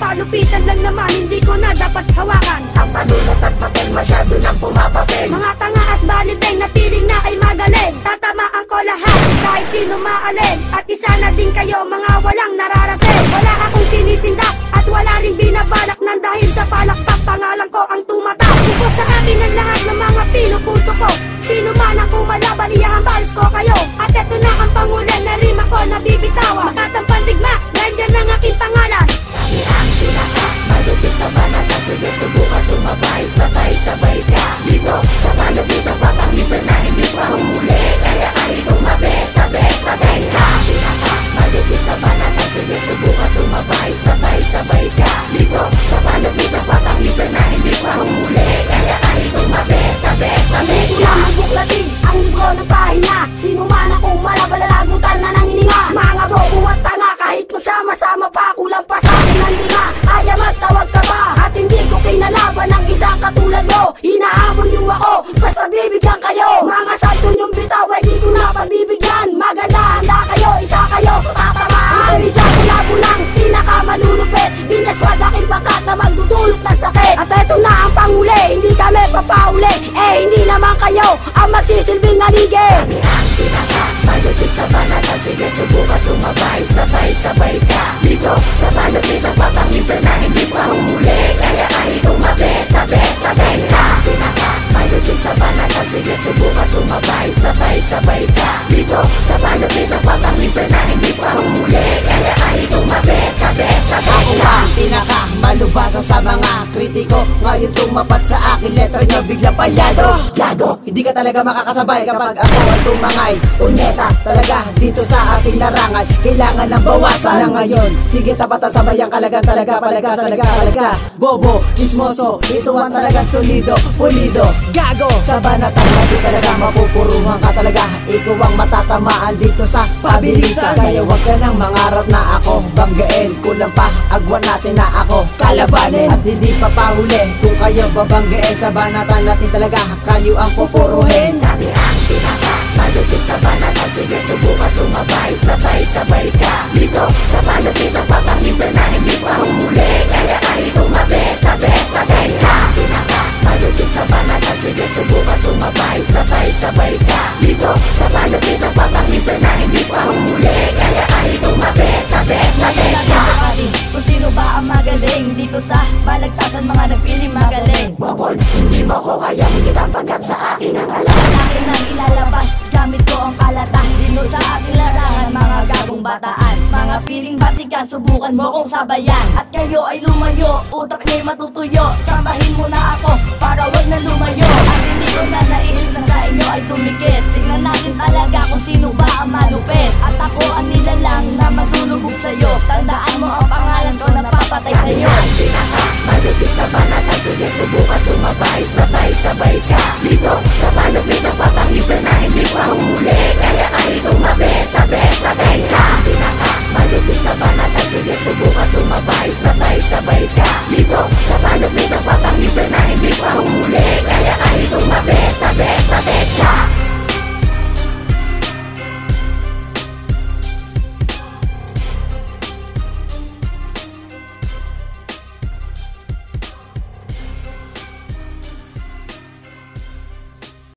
Palupitan lang naman, hindi ko na dapat hawakan. Ang panulat at papel masyado nang pumapapel. Mga tanga at balibeng na piling na ay magaling. Tatamaan ko lahat, kahit sino maalin. At isa na din kayo, mga walang nararating. Wala akong sinisindak at wala rin binabalak. Nang dahil sa palakpak, pangalan ko ang tumatak. Bukos sa akin ang lahat ng mga pinuputo ko. Sino man ang kumalaban, iyahambalos ko kayo. At eto na ang pangulan na rima ko nabibitawan. Makatampang digma, nandiyan ang aking pangalan. Kami ang pinaka malupit sa banata. Sige subukan sumabay, sabay-sabay ka. Dito sa palupitan papangisan na hindi pa humuli. Kaya ay tumabet-tabet ka. Pinaka malupit sa banata. Sige subukan sumabay, sabay-sabay ka. Dito sa palupitan papangisan na hindi pa humuli. Kaya ay tumabet-tabet ka. Hindi ko lamang buklatin ang libro ng pahina. Sino man akong malabalalagutan na nangininga. Mga bobo at tanga, kahit magsama-sama pa, kulang pa sa akin ang linga. Kaya magtawag ka ba? At hindi ko kinalaban ang isang katulad mo. Hinahamon niyo ako, mas pabibigyan kayo. Mga santo niyong bitaw ay di ko na pagbibigyan. Maganda, handa kayo, isa kayo sa tatamaan. Ang isa ko labo lang, pinakamalulupit. Binaswag aking bakat na magdudulot ng sakit. At eto na ang panghuli, hindi kami papauli. Hindi naman kayo ang magsisilbing aligid. Kami ang pinaka malupit sa banata. Sige subukan sumabay, sabay-sabay ka. Dito sa palupitan papangisan na hindi pa humuli. Kaya ay tumabet-tabet ka. Pinaka malupit sa banata. Sige subukan sumabay, sabay-sabay ka. Dito sa palupitan papangisan na hindi pa humuli. Kaya ay tumabet-tabet ka. Ako ang pinaka malubasa sa mga kritiko. Ngayon tumapat sa akin, letra nyo biglang palyado. Hindi ka talaga makakasabay kapag ako ang tumangay. Punyeta talaga dito sa ating larangan. Kailangan ng bawasan na ngayon. Sige tapatan sabayang kalagan talaga. Palaga sa nagkakalaga. Bobo, ismoso, ito ang talagang solido. Pulido, gago. Sa banatan na di talaga mapupuruhan ka talaga. Ikaw ang matatamaan dito sa pabilisan. Kaya wag ka nang mangarap na ako banggain. Kulang pa, agwan natin na ako kalabanin. At hindi pa pahuli kung kayo babanggain. Sa banatan natin talaga kayo ang pupuruhin. Kami ang pinaka malupit sa banata. Sige subukan sumabay, sabay-sabay ka. Dito sa palupitan papangisan na hindi pa humuli. Kaya ay tumabet-tabet ka. Pinaka malupit sa banata. Sige subukan sumabay, sabay-sabay ka. Dito sa palupitan papangisan na hindi pa humuli. Kaya ay tumabet-tabet ka. Ngayon natin sa atin kung sino ba ang magaling. Dito sa balagtasan mga napiling magaling. Bokol, hindi mo ko kaya kitang pagkat sa akin ang alam. Sa akin ang ilalabas, gamit ko ang kalatas. Dito sa ating larangan, mga gagong bataan. Mga piling batika, subukan mo kong sabayan. At kayo ay lumayo, utak niya'y matutuyo. Samahin mo na ako, para wag na lumayo. At hindi ko na naisip na sa inyo ay tumikit. Tingnan natin talaga kung sino ba ang malupit. At ako ang nilalang na matulubog sa'yo. Tandaan mo ang pangalan ko na papatay sa'yo. Ang pinaka malupit sa banata. Sige subukan sumabay, sabay-sabay ka. Dito sa palupitan papangisan na hindi pa humuli. Kaya ay tumabet-tabet ka. Pinaka malupit sa banata. Sige subukan sumabay, sabay-sabay ka. Dito sa palupitan papangisan na hindi pa humuli. Kaya ay tumabet-tabet ka.